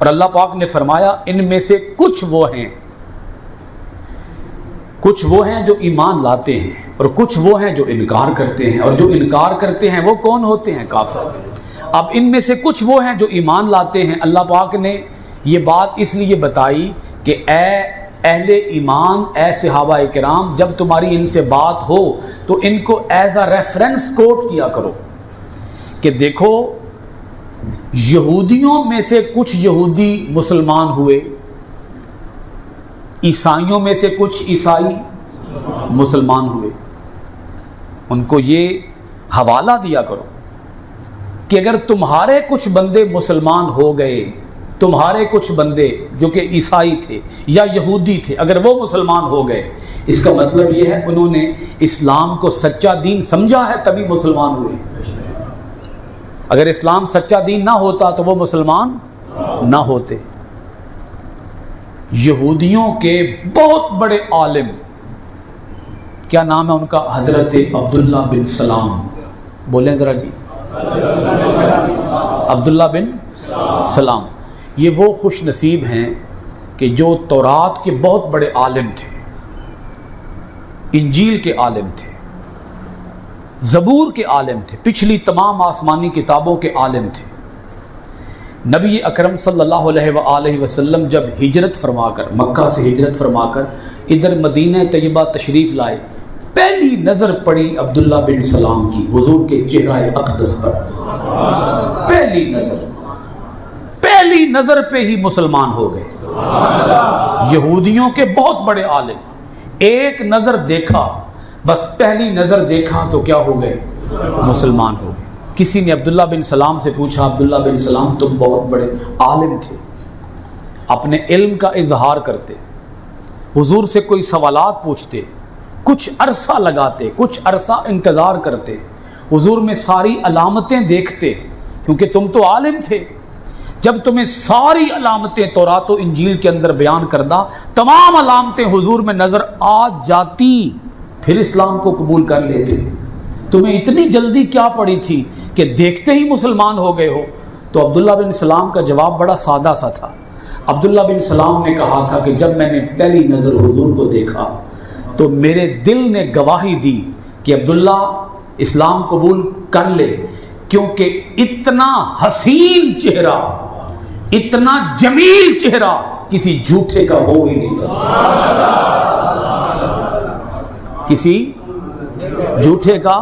اور اللہ پاک نے فرمایا ان میں سے کچھ وہ ہیں جو ایمان لاتے ہیں اور کچھ وہ ہیں جو انکار کرتے ہیں، اور جو انکار کرتے ہیں وہ کون ہوتے ہیں؟ کافر۔ اب ان میں سے کچھ وہ ہیں جو ایمان لاتے ہیں، اللہ پاک نے یہ بات اس لیے بتائی کہ اے اہل ایمان، اے صحابہ کرام، جب تمہاری ان سے بات ہو تو ان کو ایز اے ریفرنس کوٹ کیا کرو کہ دیکھو یہودیوں میں سے کچھ یہودی مسلمان ہوئے، عیسائیوں میں سے کچھ عیسائی مسلمان ہوئے، ان کو یہ حوالہ دیا کرو کہ اگر تمہارے کچھ بندے مسلمان ہو گئے، تمہارے کچھ بندے جو کہ عیسائی تھے یا یہودی تھے، اگر وہ مسلمان ہو گئے، اس کا مطلب یہ ہے انہوں نے اسلام کو سچا دین سمجھا ہے تبھی مسلمان ہوئے۔ اگر اسلام سچا دین نہ ہوتا تو وہ مسلمان نہ ہوتے۔ یہودیوں کے بہت بڑے عالم، کیا نام ہے ان کا؟ حضرت عبداللہ بن سلام، بولیں ذرا جی، عبداللہ بن سلام۔ یہ وہ خوش نصیب ہیں کہ جو تورات کے بہت بڑے عالم تھے، انجیل کے عالم تھے، زبور کے عالم تھے، پچھلی تمام آسمانی کتابوں کے عالم تھے۔ نبی اکرم صلی اللہ علیہ وآلہ وسلم جب ہجرت فرما کر، مکہ سے ہجرت فرما کر ادھر مدینہ طیبہ تشریف لائے، پہلی نظر پڑی عبداللہ بن سلام کی حضور کے چہرہ اقدس پر، پہلی نظر پہ ہی مسلمان ہو گئے۔ یہودیوں کے بہت بڑے عالم، ایک نظر دیکھا، بس پہلی نظر دیکھا تو کیا ہو گئے؟ مسلمان ہو گئے۔ کسی نے عبداللہ بن سلام سے پوچھا، عبداللہ بن سلام تم بہت بڑے عالم تھے، اپنے علم کا اظہار کرتے، حضور سے کوئی سوالات پوچھتے، کچھ عرصہ لگاتے، کچھ عرصہ انتظار کرتے، حضور میں ساری علامتیں دیکھتے، کیونکہ تم تو عالم تھے۔ جب تمہیں ساری علامتیں تورات و انجیل کے اندر بیان کردہ، تمام علامتیں حضور میں نظر آ جاتی، پھر اسلام کو قبول کر لیتے۔ تمہیں اتنی جلدی کیا پڑی تھی کہ دیکھتے ہی مسلمان ہو گئے ہو؟ تو عبداللہ بن سلام کا جواب بڑا سادہ سا تھا۔ عبداللہ بن سلام نے کہا تھا کہ جب میں نے پہلی نظر حضور کو دیکھا تو میرے دل نے گواہی دی کہ عبداللہ اسلام قبول کر لے، کیونکہ اتنا حسین چہرہ، اتنا جمیل چہرہ کسی جھوٹے کا ہو ہی نہیں سکتا، کسی جھوٹے کا،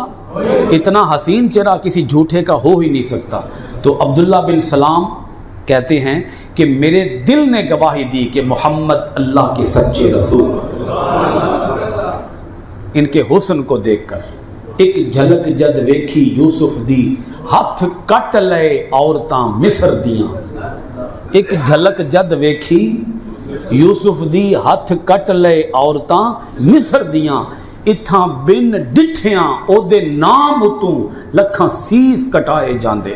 اتنا حسین چہرہ کسی جھوٹے کا ہو ہی نہیں سکتا۔ تو عبداللہ بن سلام کہتے ہیں کہ میرے دل نے گواہی دی کہ محمد اللہ کے سچے رسول۔ ان کے حسن کو دیکھ کر ایک جھلک جد ویکھی یوسف دی، ہاتھ کٹ لے عورتاں مصر دیاں۔ ایک جھلک جد ویکھی یوسف دی، ہاتھ کٹ لے عورتاں مصر دیاں، اتھاں بن ڈٹھیاں او دے نام اتوں لکھاں سیس کٹائے جاندے۔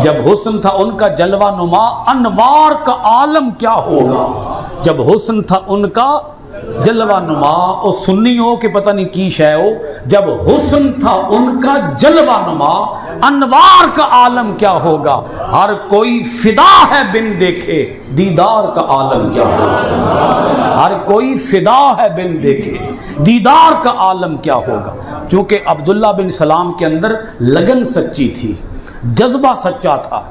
جب حسن تھا ان کا جلوہ نما، انوار کا عالم کیا ہوگا؟ جب حسن تھا ان کا جلوہ نما، او سنی ہو کہ پتہ نہیں کی شے ہو، جب حسن تھا ان کا جلوہ نما، انوار کا عالم کیا ہوگا؟ ہر کوئی فدا ہے بن دیکھے، دیدار کا عالم کیا ہوگا؟ ہر کوئی فدا ہے بن دیکھے، دیدار کا عالم کیا ہوگا؟ چونکہ عبداللہ بن سلام کے اندر لگن سچی تھی، جذبہ سچا تھا،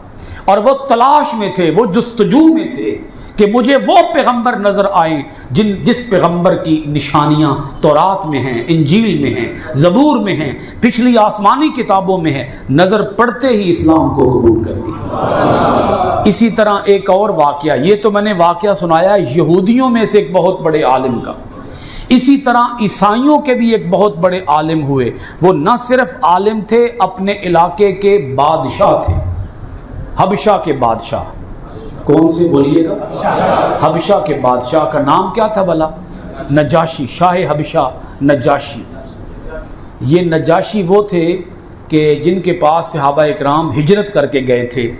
اور وہ تلاش میں تھے، وہ جستجو میں تھے کہ مجھے وہ پیغمبر نظر آئیں جس پیغمبر کی نشانیاں تورات میں ہیں، انجیل میں ہیں، زبور میں ہیں، پچھلی آسمانی کتابوں میں ہیں۔ نظر پڑتے ہی اسلام کو قبول کر لیا۔ اسی طرح ایک اور واقعہ، یہ تو میں نے واقعہ سنایا یہودیوں میں سے ایک بہت بڑے عالم کا، اسی طرح عیسائیوں کے بھی ایک بہت بڑے عالم ہوئے۔ وہ نہ صرف عالم تھے، اپنے علاقے کے بادشاہ تھے، حبشہ کے بادشاہ۔ کون سے بولیے گا؟ حبشہ کے بادشاہ کا نام کیا تھا بھلا؟ نجاشی، شاہ حبشہ نجاشی۔ یہ نجاشی وہ تھے کہ جن کے پاس صحابہ اکرام ہجرت کر کے گئے تھے،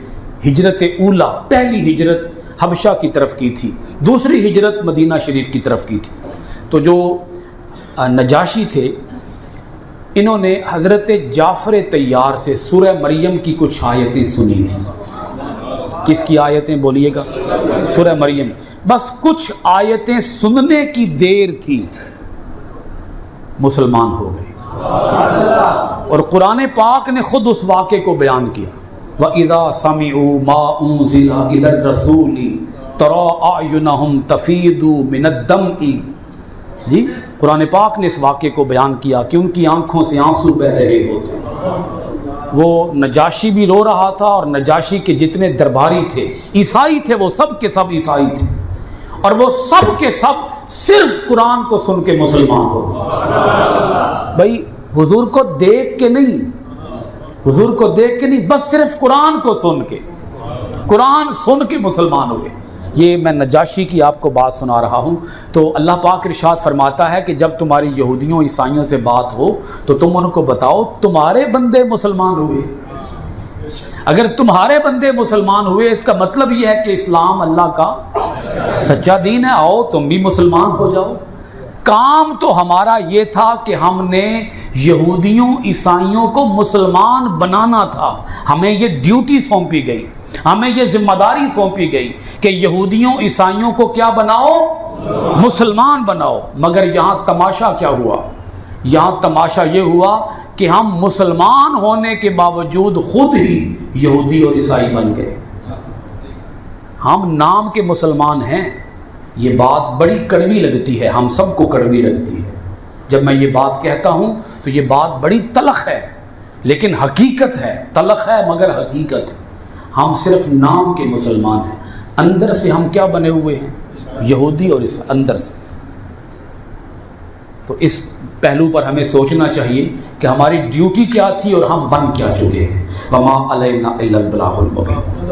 ہجرت اولا، پہلی ہجرت حبشہ کی طرف کی تھی، دوسری ہجرت مدینہ شریف کی طرف کی تھی۔ تو جو نجاشی تھے، انہوں نے حضرت جعفر طیار سے سورہ مریم کی کچھ آیتیں سنی تھی۔ کس کی آیتیں بولیے گا؟ سورہ مریم. بس کچھ آیتیں سننے کی دیر تھی، مسلمان ہو گئے. اور قرآن پاک نے خود اس واقعے کو بیان کیا. وَإِذَا سَمِعُوا مَا أُنزِلَ إِلَى الرَّسُولِ تَرَىٰ أَعْيُنَهُمْ تَفِيضُ مِنَ الدَّمْعِ. جی قرآن پاک نے اس واقعے کو بیان کیا کہ ان کی آنکھوں سے آنسو بہہ رہے ہوتے. وہ نجاشی بھی رو رہا تھا، اور نجاشی کے جتنے درباری تھے عیسائی تھے، وہ سب کے سب عیسائی تھے، اور وہ سب کے سب صرف قرآن کو سن کے مسلمان ہو گئے. بھائی حضور کو دیکھ کے نہیں، حضور کو دیکھ کے نہیں، بس صرف قرآن کو سن کے، قرآن سن کے مسلمان ہوئے. یہ میں نجاشی کی آپ کو بات سنا رہا ہوں. تو اللہ پاک ارشاد فرماتا ہے کہ جب تمہاری یہودیوں عیسائیوں سے بات ہو تو تم ان کو بتاؤ تمہارے بندے مسلمان ہوئے. اگر تمہارے بندے مسلمان ہوئے اس کا مطلب یہ ہے کہ اسلام اللہ کا سچا دین ہے، آؤ تم بھی مسلمان ہو جاؤ. کام تو ہمارا یہ تھا کہ ہم نے یہودیوں عیسائیوں کو مسلمان بنانا تھا. ہمیں یہ ڈیوٹی سونپی گئی، ہمیں یہ ذمہ داری سونپی گئی کہ یہودیوں عیسائیوں کو کیا بناؤ؟ مسلمان بناؤ. مگر یہاں تماشا کیا ہوا؟ یہاں تماشا یہ ہوا کہ ہم مسلمان ہونے کے باوجود خود ہی یہودی اور عیسائی بن گئے. ہم نام کے مسلمان ہیں. یہ بات بڑی کڑوی لگتی ہے، ہم سب کو کڑوی لگتی ہے. جب میں یہ بات کہتا ہوں تو یہ بات بڑی تلخ ہے، لیکن حقیقت ہے. تلخ ہے مگر حقیقت ہے. ہم صرف نام کے مسلمان ہیں، اندر سے ہم کیا بنے ہوئے ہیں؟ یہودی اور عیسائی اندر سے. تو اس پہلو پر ہمیں سوچنا چاہیے کہ ہماری ڈیوٹی کیا تھی اور ہم بن کیا چکے ہیں. وما علینا الا البلاغ المبین.